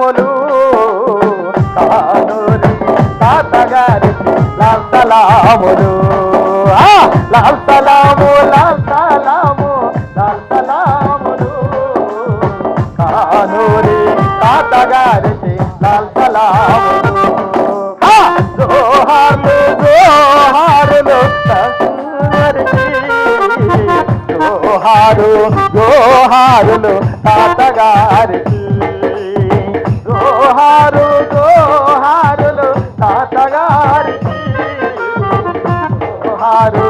సలాములు కానూరి తాతగారికి లాల్ సలాములు లాల్ సలాము లాల్ సలాము లాల్ సలాములు కానూరి తాతగారికి లాల్ సలాములు జోహార్లు జోహారులు జోహారు జోహారులు తాతగారికి జోహారు జోహారులు తాతగారికి జోహారు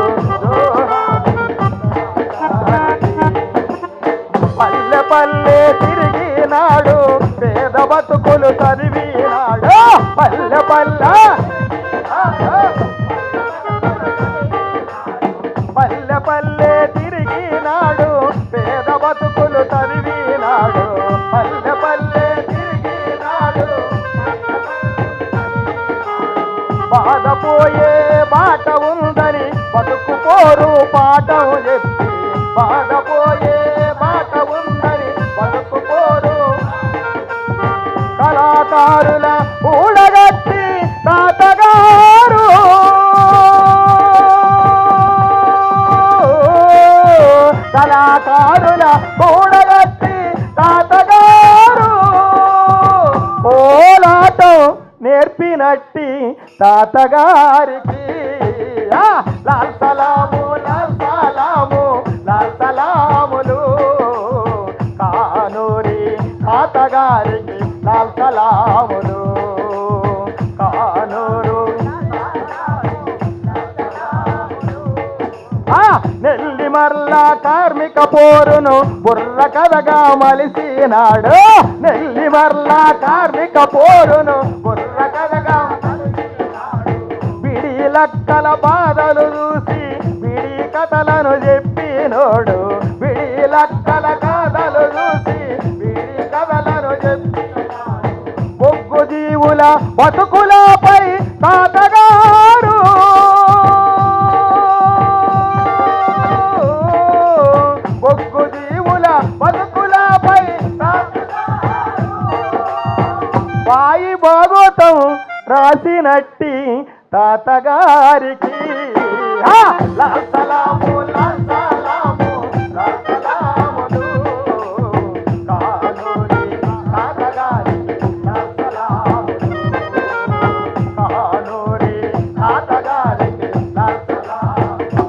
పల్లె పల్లె తిరిగినాడు పేద బతుకులు చదివినాడు పల్లె పల్లె పల్లె పల్లె తిరిగినాడు పేద బతుకులు తరివినాడు పల్లె పల్లె తిరిగినాడు బాధపోయే బాట ఉందని బతుకుపోరు పాఠం చెప్పి బాధపోయే బాట ఉందని బతుకుపోరు కళాకారుల ఊడగట్టి తాతగారు కళాకారుల కూడగట్టి తాతగారు కోలాటం నేర్పినట్టి తాతగారికి లాల్ సలాము లాల్ సలాము లాల్ సలాములు కానూరి తాతగారికి లాల్ సలాములు కానూరు నెల్లి మర్ల కార్మిక పోరును బుర్ర కథగా మలిసినాడు నెల్లి మర్ల కార్మిక పోరును బుర్ర కథగా బిడి లక్కల బాధలు చూసి బిడి కథలను చెప్పినోడు బిడి లక్కల కథలు చూసి బిడి కథలను చెప్పి బొగ్గు జీవుల బతుకులపై తాతగారు బొగ్గు జీవుల బతుకులపై వాయి భాగవతం రాసినట్టి తాతగారికి లాల్ సలాము లాల్ సలాము లాల్ సలాములు కానూరి తాతగారికి లాల్ సలాములు కానూరి తాతగారికి లాల్ సలాములు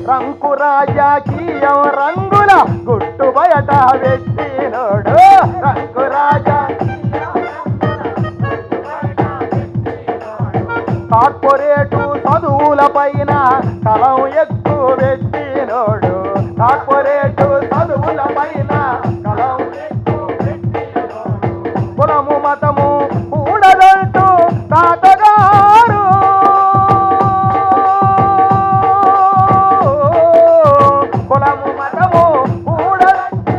రంకు రాజకీయం రంగుల గుట్టు బయట పెట్టినోడు రంకు కార్పొరేటు చదువుల పైన కలం ఎక్కువ పెట్టినోడు కార్పొరేటు చదువుల పైన కలం ఎక్కువ పెట్టినోడు కులము మతము కూడదంటూ తాతగారు కులము మతము కూడదంటూ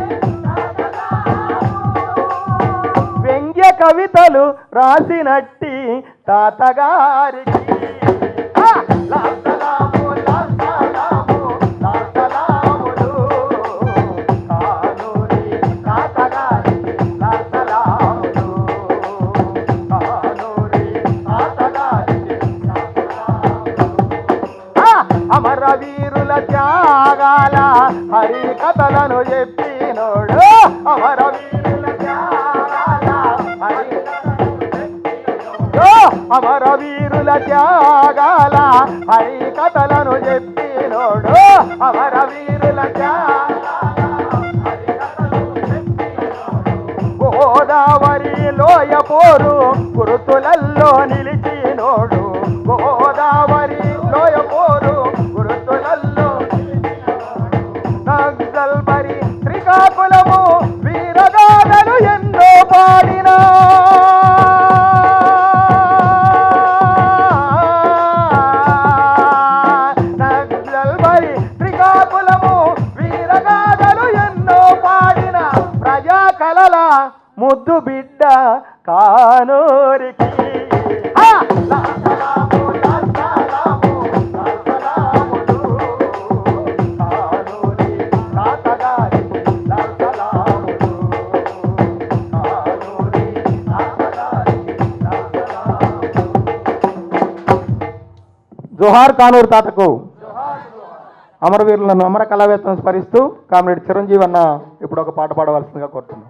వ్యంగ్య కవితలు రాసినట్టి తాతగారికి లాల్ సలాము లాల్ సలాము లాల్ సలాములు కానూరి తాతగారికి లాల్ సలాములు కానూరి తాతగారికి అమరవీరుల త్యాగాల హరి కథలను చెప్పినోడు అమరవీరుల త్యాగాల హరి అమరవీరుల త్యాగాల హరి కథలను చెప్పినోడు అమరవీరుల గోదావరి లోయ పోరు గురుతులల్లో నిలిచినోడు గోదావరి లోయ పోరు గురుతులల్లో నక్సల్బరి శ్రీకాకుళము వీరగాథలు ఎన్నో పాడినా ముద్దు బిడ్డ కానూరికి జోహార్ కానూరు తాతకు. అమరవీరులను అమర కళావేత్తలను స్మరిస్తూ కామ్రేడ్ చిరంజీవి అన్న ఇప్పుడు ఒక పాట పాడవలసిందిగా కోరుతున్నాం.